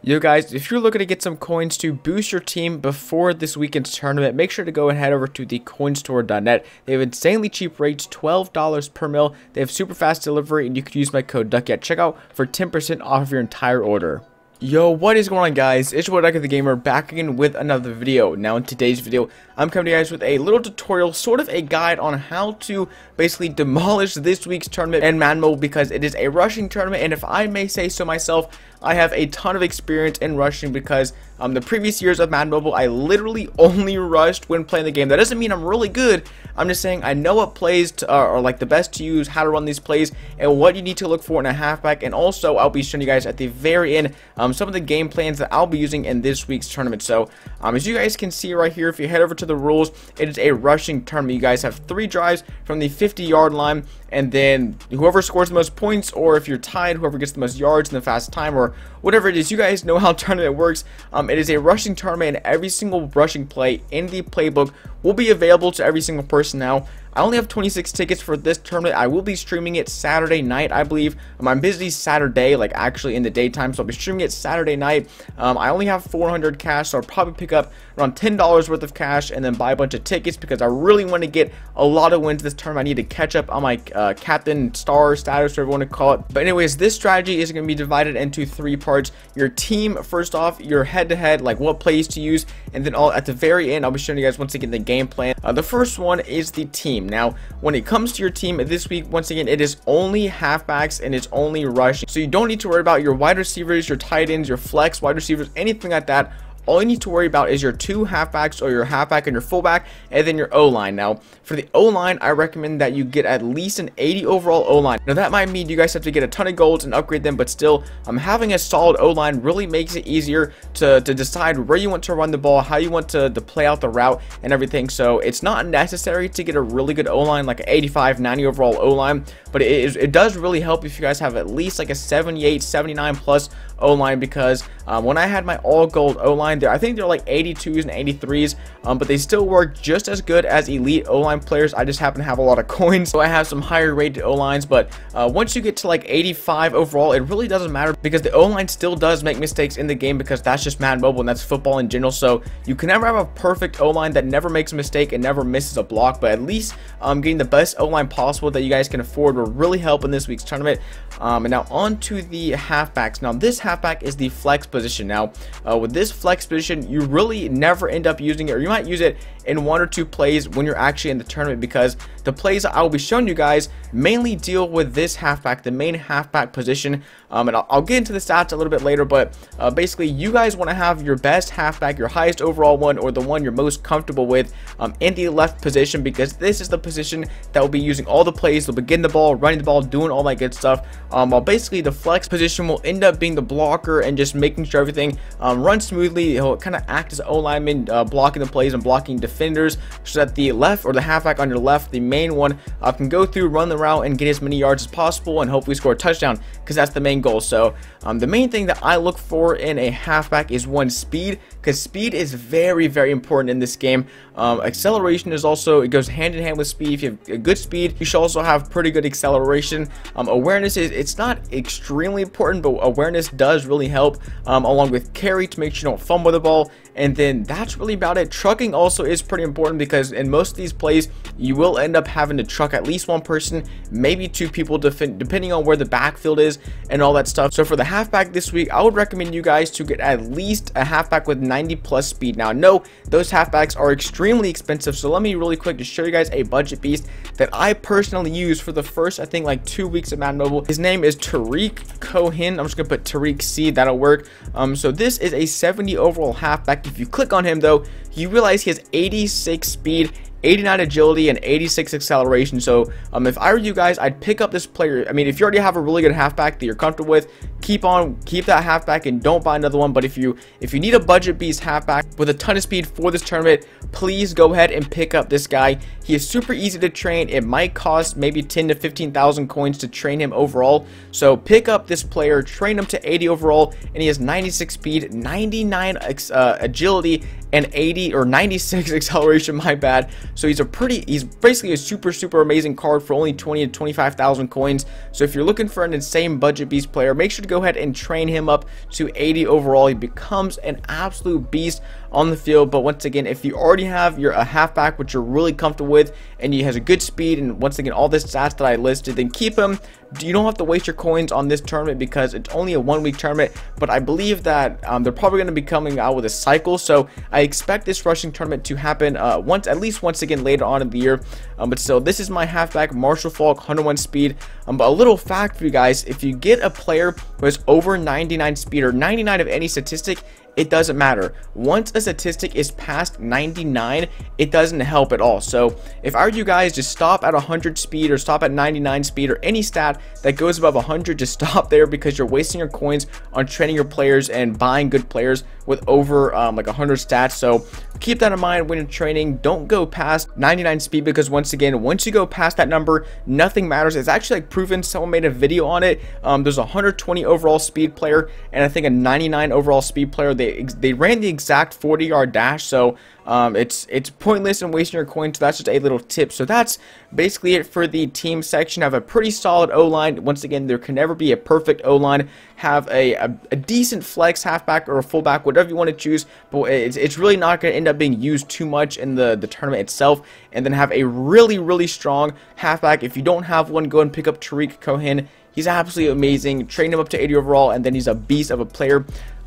Yo guys, if you're looking to get some coins to boost your team before this weekend's tournament, make sure to go and head over to the coinstore.net. They have insanely cheap rates, $12 per mil. They have super fast delivery, and you can use my code DUCK at checkout for 10% off of your entire order. Yo, what is going on, guys? It's your boy Duck the Gamer back again with another video. Now in today's video, I'm coming to you guys with a little tutorial, sort of a guide on how to basically demolish this week's tournament in Madden Mobile, because it is a rushing tournament, and if I may say so myself, I have a ton of experience in rushing because the previous years of Madden Mobile, I literally only rushed when playing the game. That doesn't mean I'm really good. I'm just saying I know what plays are like the best to use, how to run these plays, and what you need to look for in a halfback. And also, I'll be showing you guys at the very end some of the game plans that I'll be using in this week's tournament. So, as you guys can see right here, if you head over to the rules, it is a rushing tournament. You guys have 3 drives from the 50-yard line, and then whoever scores the most points, or if you're tied, whoever gets the most yards in the fast time, or whatever it is, you guys know how tournament works. It is a rushing tournament, and every single rushing play in the playbook will be available to every single person. Now, I only have 26 tickets for this tournament. I will be streaming it Saturday night, I believe. I'm busy Saturday, like actually in the daytime, so I'll be streaming it Saturday night. I only have 400 cash, so I'll probably pick up around $10 worth of cash and then buy a bunch of tickets because I really want to get a lot of wins this tournament. I need to catch up on my captain star status, whatever you want to call it. But anyways, this strategy is going to be divided into 3 parts. Your team, first off, your head-to-head, like what plays to use, and then at the very end, I'll be showing you guys once again the game plan. The first one is the team. Now, when it comes to your team this week, once again, it is only halfbacks and it's only rushing. So you don't need to worry about your wide receivers, your tight ends, your flex wide receivers, anything like that. All you need to worry about is your 2 halfbacks, or your halfback and your fullback, and then your O-line. Now, for the O-line, I recommend that you get at least an 80 overall O-line. Now, that might mean you guys have to get a ton of golds and upgrade them, but still, having a solid O-line really makes it easier to decide where you want to run the ball, how you want to play out the route, and everything. So, it's not necessary to get a really good O-line, like an 85, 90 overall O-line, but it does really help if you guys have at least like a 78, 79 plus O-line, because when I had my all-gold O-line, I think they're like 82s and 83s, but they still work just as good as elite O-line players. I just happen to have a lot of coins, so I have some higher rated O-lines. But once you get to like 85 overall, it really doesn't matter, because the O-line still does make mistakes in the game, because that's just Madden Mobile and that's football in general. So you can never have a perfect O-line that never makes a mistake and never misses a block, but at least getting the best O-line possible that you guys can afford will really help in this week's tournament. And now on to the halfbacks. Now this halfback is the flex position. Now with this flex position, you really never end up using it, or you might use it in 1 or 2 plays when you're actually in the tournament, because the plays I will be showing you guys mainly deal with this halfback, the main halfback position. And I'll get into the stats a little bit later, but basically you guys want to have your best halfback, your highest overall one, or the one you're most comfortable with in the left position, because this is the position that will be using all the plays. They'll be getting the ball, running the ball, doing all that good stuff, while basically the flex position will end up being the blocker and just making sure everything runs smoothly. He'll kind of act as O lineman, blocking the plays and blocking defenders, so that the left, or the halfback on your left, the main one, can go through, run the route, and get as many yards as possible, and hopefully score a touchdown, because that's the main goal. So the main thing that I look for in a halfback is speed, because speed is very, very important in this game. Acceleration is also, it goes hand in hand with speed. If you have a good speed, you should also have pretty good acceleration. Awareness it's not extremely important, but awareness does really help, along with carry, to make sure you don't fumble the ball. And then that's really about it. Trucking also is pretty important, because in most of these plays you will end up having to truck at least 1 person, maybe 2 people, depending on where the backfield is and all that stuff. So for the halfback this week, I would recommend you guys to get at least a halfback with 90 plus speed. Now, no, those halfbacks are extremely expensive, so let me really quick just show you guys a budget beast that I personally use for the first, I think, like 2 weeks of Madden Mobile. His name is Tariq Cohen. I'm just gonna put Tariq C, that'll work. So this is a 70 overall halfback. If you click on him though, you realize he has 86 speed, 89 agility, and 86 acceleration. So if I were you guys, I'd pick up this player. I mean, if you already have a really good halfback that you're comfortable with, keep that halfback and don't buy another one. But if you need a budget beast halfback with a ton of speed for this tournament, please go ahead and pick up this guy. He is super easy to train. It might cost maybe 10 to 15,000 coins to train him overall. So pick up this player, train him to 80 overall, and he has 96 speed, 99 agility, and 80 or 96 acceleration, my bad. So he's basically a super amazing card for only 20 to 25,000 coins. So if you're looking for an insane budget beast player, make sure to go ahead and train him up to 80 overall. He becomes an absolute beast on the field. But once again, if you already have a halfback which you're really comfortable with, and he has a good speed, and once again all the stats that I listed, then keep him. You don't have to waste your coins on this tournament because it's only a 1-week tournament. But I believe that they're probably going to be coming out with a cycle, so I expect this rushing tournament to happen at least once again later on in the year. But still, this is my halfback, Marshall Faulk, 101 speed. But a little fact for you guys: if you get a player who has over 99 speed or 99 of any statistic, it doesn't matter. Once a statistic is past 99, it doesn't help at all. So if I were you guys, just stop at 100 speed or stop at 99 speed, or any stat that goes above 100, just stop there, because you're wasting your coins on training your players and buying good players with over like 100 stats. So keep that in mind when you're training. Don't go past 99 speed, because once again, once you go past that number, nothing matters. It's actually like proven. Someone made a video on it. There's a 120 overall speed player and I think a 99 overall speed player. They ran the exact 40-yard dash. So it's pointless in wasting your coins. So that's just a little tip. So that's basically it for the team section. Have a pretty solid O-line. Once again, there can never be a perfect O-line. Have a decent flex halfback or a fullback, whatever you want to choose, but it's really not going to end up being used too much in the tournament itself. And then have a really strong halfback. If you don't have one, go and pick up Tariq Cohen. He's absolutely amazing. Train him up to 80 overall, and then he's a beast of a player.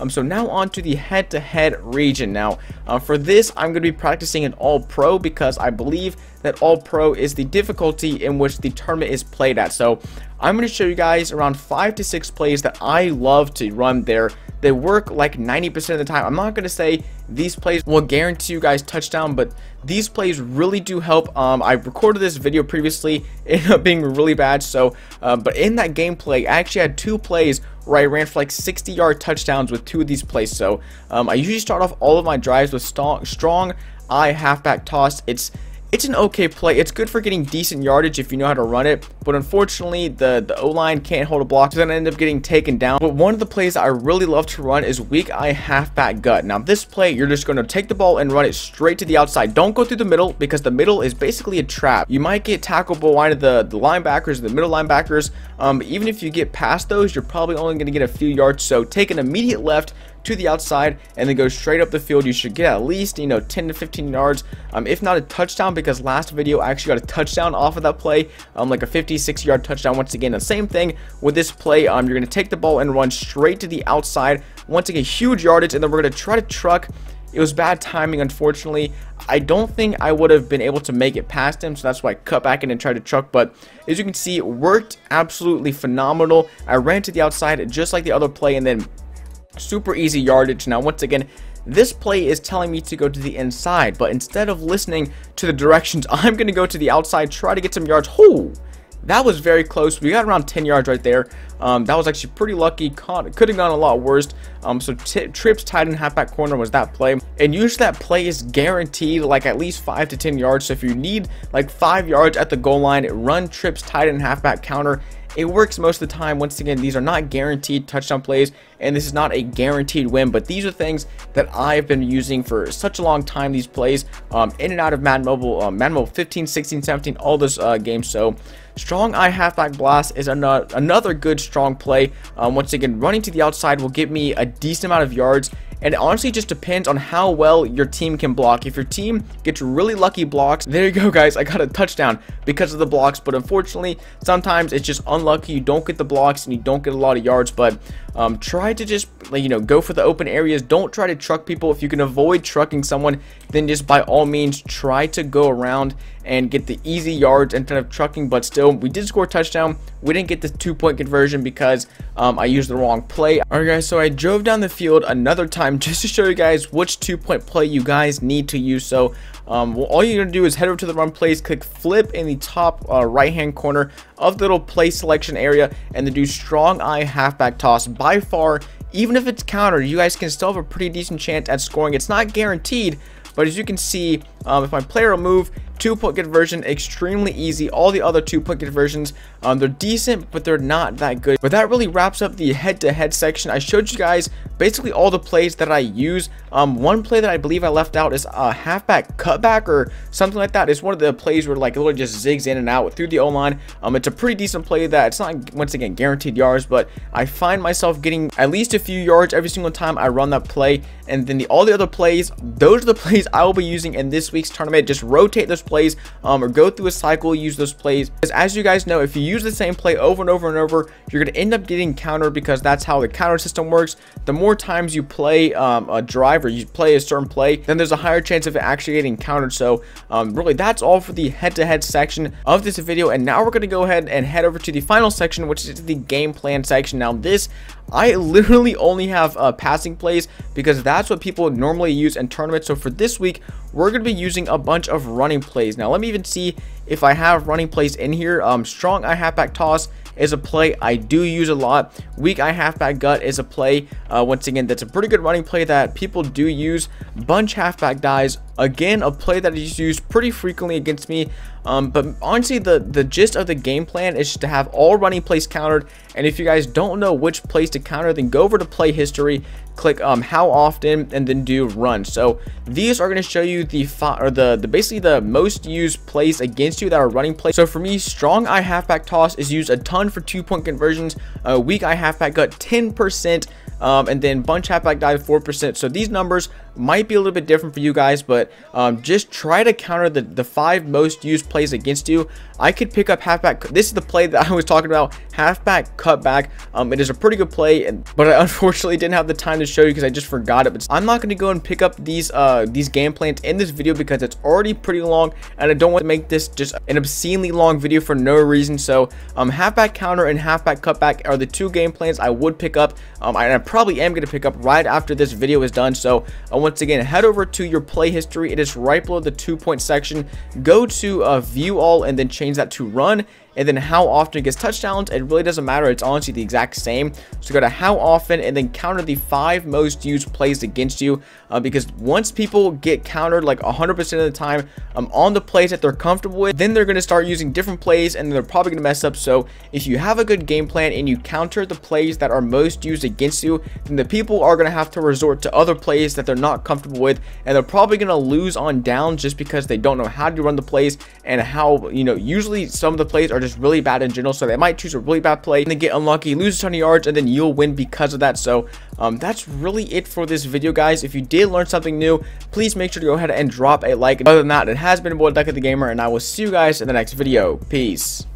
So now on to the head-to-head region. Now, for this, I'm going to be practicing an All-Pro, because I believe that All-Pro is the difficulty in which the tournament is played at. So I'm going to show you guys around 5 to 6 plays that I love to run there. They work like 90% of the time. I'm not going to say these plays will guarantee you guys touchdown, but these plays really do help. I recorded this video previously. It ended up being really bad. So, but in that gameplay, I actually had 2 plays where I ran for like 60-yard touchdowns with 2 of these plays. So, I usually start off all of my drives with strong eye halfback toss. It's an okay play. It's good for getting decent yardage if you know how to run it, but unfortunately the O-line can't hold a block, so then I end up getting taken down. But one of the plays that I really love to run is weak eye halfback gut. Now this play, you're just going to take the ball and run it straight to the outside. Don't go through the middle, because the middle is basically a trap. You might get tackled by one of the linebackers, the middle linebackers. Even if you get past those, you're probably only going to get a few yards. So take an immediate left to the outside and then go straight up the field. You should get at least 10 to 15 yards, if not a touchdown, because last video I actually got a touchdown off of that play, like a 56-yard touchdown. Once again, the same thing with this play. You're going to take the ball and run straight to the outside. Once again, huge yardage, and then we're going to try to truck. It was bad timing, unfortunately. I don't think I would have been able to make it past him, so that's why I cut back in and tried to truck. But as you can see, it worked absolutely phenomenal. I ran to the outside just like the other play, and then super easy yardage. Now once again, this play is telling me to go to the inside, but instead of listening to the directions, I'm going to go to the outside, try to get some yards. Oh, that was very close. We got around 10 yards right there. That was actually pretty lucky. Could have gone a lot worse. So trips tight end halfback corner was that play, and usually that play is guaranteed like at least 5 to 10 yards. So if you need like 5 yards at the goal line, run trips tight end halfback counter. It works most of the time. Once again, these are not guaranteed touchdown plays, and this is not a guaranteed win, but these are things that I've been using for such a long time. These plays in and out of Madden Mobile 15, 16, 17, all those games. So strong eye halfback blast is another good strong play. Once again, running to the outside will give me a decent amount of yards. And it honestly just depends on how well your team can block. If your team gets really lucky blocks, there you go, guys. I got a touchdown because of the blocks. But unfortunately, sometimes it's just unlucky. You don't get the blocks and you don't get a lot of yards. But try to just, go for the open areas. Don't try to truck people. If you can avoid trucking someone, then just by all means try to go around and get the easy yards instead of trucking. But still, we did score a touchdown. We didn't get the 2-point conversion because I used the wrong play. Alright guys, so I drove down the field another time just to show you guys which 2-point play you guys need to use. So all you're going to do is head over to the run plays, click flip in the top right hand corner of the little play selection area, and then do strong eye halfback toss. By far, even if it's countered, you guys can still have a pretty decent chance at scoring. It's not guaranteed, but as you can see, If my player will move, 2-point conversion, extremely easy. All the other 2-point conversions, they're decent, but they're not that good. But that really wraps up the head-to-head section. I showed you guys basically all the plays that I use. One play that I believe I left out is a halfback cutback or something like that. It's one of the plays where like it literally just zigs in and out through the O-line. It's a pretty decent play that it's not, once again, guaranteed yards, but I find myself getting at least a few yards every single time I run that play. And then all the other plays, those are the plays I will be using in this week's tournament. Just rotate those plays, or go through a cycle, use those plays. Because as you guys know, if you use the same play over and over and over, you're going to end up getting countered, because that's how the counter system works. The more times you play a drive, or you play a certain play, then there's a higher chance of it actually getting countered. So really, that's all for the head-to-head section of this video. And now we're going to go ahead and head over to the final section, which is the game plan section. Now this, I literally only have passing plays, because that's what people normally use in tournaments. So for this week, we're going to be using a bunch of running plays. Now let me even see if I have running plays in here. Strong eye halfback toss is a play I do use a lot. Weak eye halfback gut is a play, once again, that's a pretty good running play that people do use. Bunch halfback dives, again, a play that is used pretty frequently against me. But honestly, the gist of the game plan is just to have all running plays countered. And if you guys don't know which plays to counter, then go over to play history, click how often, and then do run. So these are going to show you basically the most used plays against you that are running plays. So for me, strong eye halfback toss is used a ton for 2-point conversions. Weak eye halfback gut 10%. And then bunch halfback dive 4%. So these numbers might be a little bit different for you guys, but just try to counter the 5 most used plays against you. I could pick up halfback. This is the play that I was talking about, halfback cutback. It is a pretty good play, but I unfortunately didn't have the time to show you because I just forgot it. But I'm not going to go and pick up these game plans in this video because it's already pretty long, and I don't want to make this just an obscenely long video for no reason. So halfback counter and halfback cutback are the 2 game plans I would pick up, and I probably am going to pick up right after this video is done. So once again, head over to your play history. It is right below the 2-point section. Go to view all and then change that to run. And then how often it gets touchdowns, it really doesn't matter. It's honestly the exact same. So go to how often and then counter the 5 most used plays against you, because once people get countered like 100% of the time on the plays that they're comfortable with, then they're going to start using different plays and they're probably going to mess up. So if you have a good game plan and you counter the plays that are most used against you, then the people are going to have to resort to other plays that they're not comfortable with, and they're probably going to lose on downs just because they don't know how to run the plays and how, usually some of the plays are just really bad in general. So they might choose a really bad play and then get unlucky, lose a ton of yards, and then you'll win because of that. So that's really it for this video, guys. If you did learn something new, please make sure to go ahead and drop a like. Other than that, it has been your boy Duck of the Gamer, and I will see you guys in the next video. Peace.